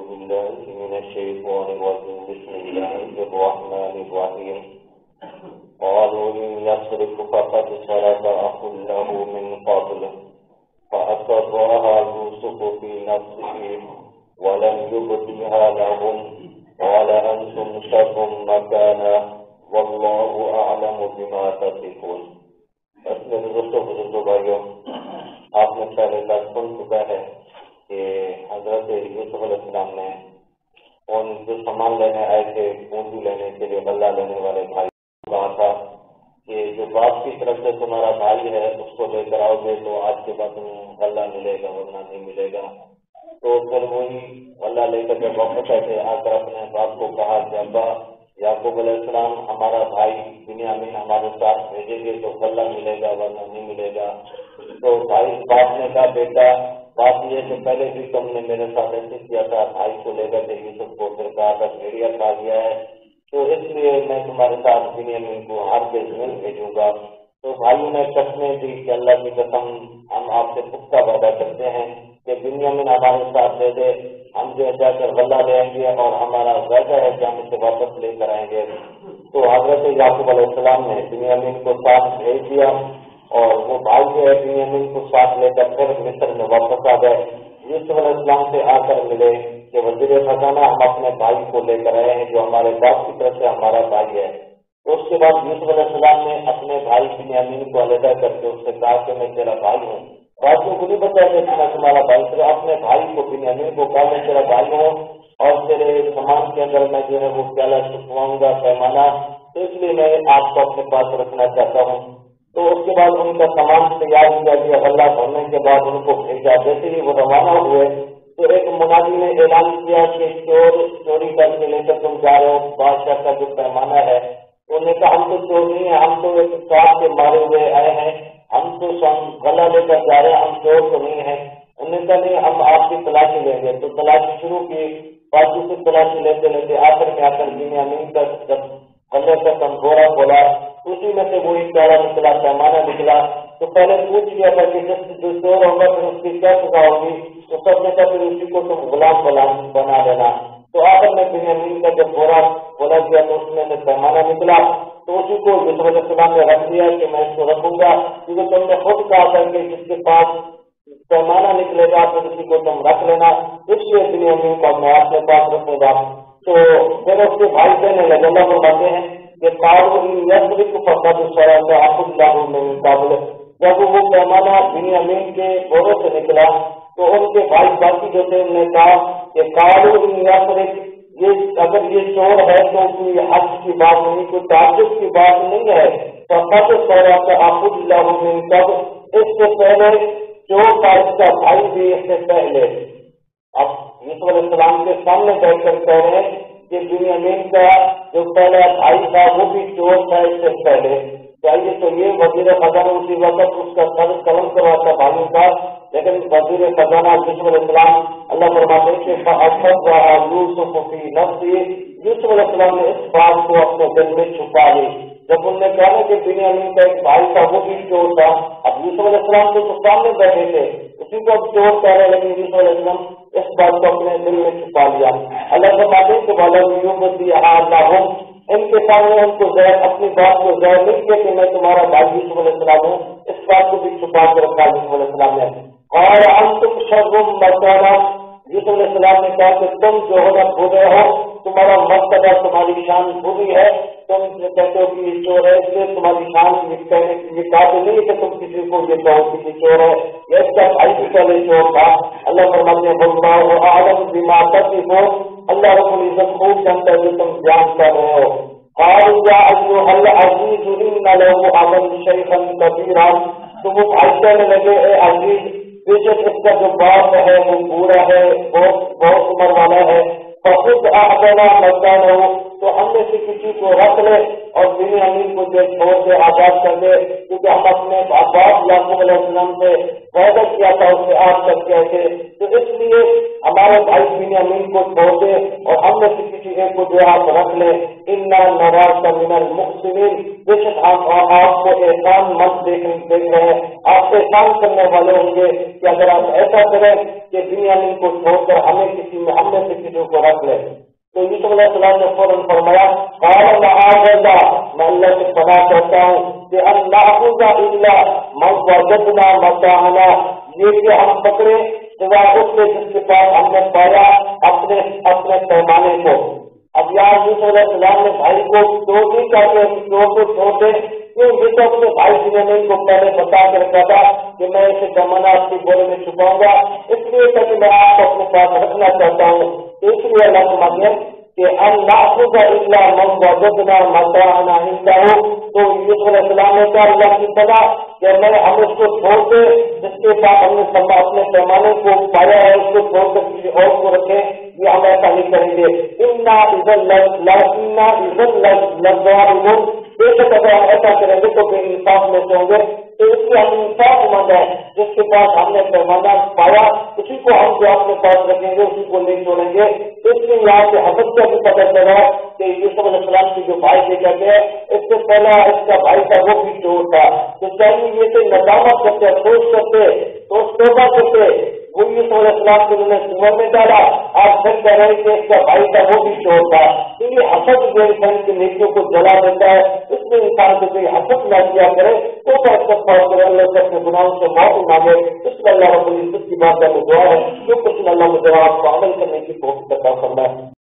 بالله من الشيطان الرجيم بسم الله الرحمن الرحيم قالوا إن يسرق فقد سرق أخ له من قبل فأسرها يوسف في نفسه ولم يبدها لهم قال أنتم شر مكانا والله أعلم بما تصفون. اپنے بزرگوں بھائیوں، آپ نے پہلے تک سن چکا ہے کہ حضرت یوسف علیہ السلام نے ان جو سامان لینے آئے تھے پونجی لینے کے لیے غلہ لینے والے بھائی کو کہا تھا کہ جو باپ کی طرف سے تمہارا بھائی ہے اس کو لے کر آؤ گے تو آج کے بعد تمہیں غلہ ملے گا ورنہ نہیں ملے گا. تو پھر وہی غلہ لے کر جب واپس آئے تھے آ کر اپنے باپ کو کہا کہ ابا یعقوب علیہ السلام ہمارا بھائی بنیامین ہمارے ساتھ بھیجیں گے تو غلہ ملے گا ورنہ نہیں ملے گا. تو بھائی باپ نے کہا بیٹا بات یہ کہ پہلے بھی تم نے میرے ساتھ ایسے کیا تھا، بھائی کو لے کر کے یوسف کو پھر کہا تھا بھیڑیا کھا گیا ہے تو اس لیے میں تمہارے ساتھ بنیامین کو ہر کے نہیں بھیجوں گا. تو بھائیوں نے قسمیں دی کہ اللہ کی قسم ہم آپ سے پختہ وعدہ کرتے ہیں کہ بنیامین ہمارے ساتھ دے دے، ہم جو جا کر غلہ لے آئیں گے اور ہمارا وعدہ ہے کہ ہم اسے واپس لے کر آئیں گے. تو حضرت یعقوب علیہ السلام نے بنیامین کو ساتھ بھیج دیا اور وہ بھائی جو ہے بنیامین کو ساتھ لے کر پھر مصر میں واپس آ گئے. یوسف علیہ السلام سے آ کر ملے کہ وزیر خزانہ ہم اپنے بھائی کو لے کر آئے ہیں جو ہمارے باپ کی طرف سے ہمارا بھائی ہے. تو اس کے بعد یوسف علیہ السلام نے اپنے بھائی بنیامین کو علیحدہ کر کے اس سے کہا کہ میں تیرا بھائی ہوں. باتوں کو نہیں بتایا کہ میں تمہارا بھائی، صرف اپنے بھائی کو بنیامین کو کہا میں تیرا بھائی ہوں اور تیرے سامان کے اندر میں جو ہے وہ پیالہ چھپواؤں گا پیمانہ، تو اس لیے میں آپ کو اپنے پاس رکھنا چاہتا ہوں. تو اس کے بعد ان کا سامان تیار کیا گیا، غلہ بھرنے کے بعد ان کو بھیجا. جیسے ہی وہ روانہ ہوئے تو ایک منادی نے اعلان کیا کہ چور چوری کر کے لے کر تم جا رہے ہو بادشاہ کا جو پیمانہ ہے. انہوں نے کہا ہم تو چور نہیں ہیں، ہم تو ایک سانپ کے مارے ہوئے آئے ہیں، ہم تو غلہ لے کر جا رہے ہیں، ہم چور تو نہیں ہیں. انہوں نے کہا نہیں ہم آپ کی تلاشی لیں گے. تو تلاشی شروع کی، بازو سے تلاشی لیتے لیتے آخر میں آ کر بنیامین کا جب غلے کا تنگورا کھولا اسی میں سے وہی پیالہ نکلا پیمانہ نکلا. تو پہلے پوچھ لیا تھا کہ جو چور ہوگا پھر اس کی کیا سزا ہوگی. تو سب نے کہا پھر اسی کو تم غلام بنا دینا. تو آخر میں بنیامین کا جب گورا کھولا گیا تو اس میں سے پیمانہ نکلا. تو اسی کو یوسف علیہ السلام نے رکھ دیا کہ میں اس کو رکھوں گا کیونکہ تم نے خود کہا تھا کہ جس کے پاس پیمانہ نکلے گا تو اسی کو تم رکھ لینا، اس لیے بنیامین کو میں اپنے پاس رکھوں گا. تو پھر اس کے بھائی کہنے لگے، اللہ فرماتے ہیں کہ جب وہ پیمانہ بنیامین کے گھوڑے سے نکلا تو ان کے بھائی باقی جو تھے انہوں نے کہا کہ یہ اگر یہ چور ہے تو کوئی حج کی بات نہیں، کوئی تعجب کی بات نہیں ہے. اس سے پہلے چور کا اس کا بھائی بھی اس سے پہلے. اب یوسف علیہ السلام کے سامنے بیٹھ کر کہہ رہے ہیں کہ بنیامین کا جو پہلا بھائی تھا وہ بھی چور تھا اس سے پہلے. چاہیے تو یہ وزیر خزانہ اسی وقت اس کا سر قلم کرواتا بھائی تھا، لیکن وزیر خزانہ یوسف علیہ السلام اللہ فرماتے ہیں کہ یوسف علیہ السلام نے اس بات کو اپنے دل میں چھپا لی. جب انہوں نے کہا کہ بنیامین کا ایک بھائی تھا وہ بھی چور تھا، اب یوسف علیہ السلام تو سامنے بیٹھے تھے اسی کو اب چور کہہ رہے، لیکن یوسف علیہ السلام اس بات کو اپنے دل میں چھپا لیا. اللہ فرماتے ہیں کہ اللہ ان کے سامنے ان کو ظاہر اپنی بات کو ظاہر نہیں کیا کہ میں تمہارا بھائی یوسف علیہ السلام ہوں، اس بات کو بھی چھپا کے رکھا یوسف علیہ السلام نے. اور انتم شر مکانا، یوسف علیہ السلام نے کہا کہ تم جو ہونا برے ہو، تمہارا مرتبہ تمہاری شان بری ہے، تم کہتے ہو کہ یہ چور ہے، اس لیے تمہاری شان یہ کہتے نہیں کہ تم کسی کو یہ کہو کہ یہ چور ہے، یہ اس کا بھائی بھی پہلے چور تھا. اللہ فرماتے ہیں واللہ اعلم بما تصفون، اللہ رب العزت خوب جانتا ہے جو تم بیان کر رہے ہو. قالوا یا ایھا العزیز ان له ابا شیخا کبیرا، تو وہ بھائی کہنے لگے اے عزیز بے شک اس کا جو باپ ہے وہ بوڑھا ہے، بہت عمر والا ہے. فخذ احسن مكانه، تو ہم میں سے کسی کو رکھ لے اور بنیامین کو چھوڑ دے، آزاد کر دے، کیونکہ ہم اپنے باپ یعقوب علیہ السلام سے وعدہ کیا تھا، اس سے آج تک گئے تھے، تو اس لیے ہمارے بھائی بنیامین کو چھوڑ دے اور ہم میں سے کسی ایک کو جو آپ رکھ لے۔ انا نراک من المحسنین، بے شک ہم آپ کو احسان مند دیکھ رہے ہیں، آپ احسان کرنے والے ہوں گے کہ اگر آپ ایسا کریں کہ بنیامین کو چھوڑ کر ہم میں سے کسی کو رکھ لیں۔ تو یوسف علیہ السلام نے فوراً فرمایا قال معاذ اللہ، میں اللہ سے پناہ کرتا ہوں کہ ان ناخذ الا من وجدنا متاعنا، یہ کہ ہم پکڑے سوا اس کے جس کے پاس ہم نے پایا اپنے پیمانے کو۔ اب یار یوسف علیہ السلام نے بھائی کو چور نہیں چاہتے، چور کو چھوڑ دے، کیوں؟ یہ تو اپنے بھائی بنیامین کو پہلے بتا کر رکھا تھا کہ میں اسے پیمانہ آپ کی گولے میں چھپاؤں گا، اس لیے کہ میں آپ کو اپنے پاس رکھنا چاہتا ہوں۔ اس لیے اللہ فرماتے ہیں کہ ان ناخذ الا من وجدنا متاعنا عنده، تو یوسف علیہ السلام نے کہا اللہ کی پناہ کہ میں ہم اس کو چھوڑ دے جس کے ساتھ ہم نے اپنے پیمانے کو پایا ہے، اس کو چھوڑ کر کسی اور کو رکھے، یہ ہم ایسا نہیں کریں گے۔ بے شک اگر ہم ایسا کریں گے تو بے انصاف میں سے ہوں گے، تو اس لیے ہم انصاف مند ہیں، جس کے پاس ہم نے پیمانہ پایا اسی کو ہم جو اپنے پاس رکھیں گے، اسی کو نہیں چھوڑیں گے۔ اس لیے یہاں سے حضرت کا بھی پتہ چلا کہ یوسف علیہ السلام کی جو بھائی کے کہتے ہیں اس سے پہلا اس کا بھائی تھا وہ بھی چور تھا، تو چاہیے یہ کہ ندامت کرتے، افسوس کرتے، تو توبہ کرتے، وہ یوسف علیہ السلام کو انہوں نے کنویں میں ڈالا، آپ پھر کہہ رہے کہ اس کا بھائی تھا وہ بھی چور تھا۔ تو یہ حسد جو انسان کی نیکیوں کو جلا دیتا ہے، اس میں انسان کو کوئی حسد نہ کیا کرے، تو کرے اللہ سے اپنے گناہوں سے معافی مانگے، اس میں اللہ رب العزت کی بات کا دعا ہے جو کچھ اللہ مجھے آپ کو عمل کرنے کی توفیق عطا فرمائے۔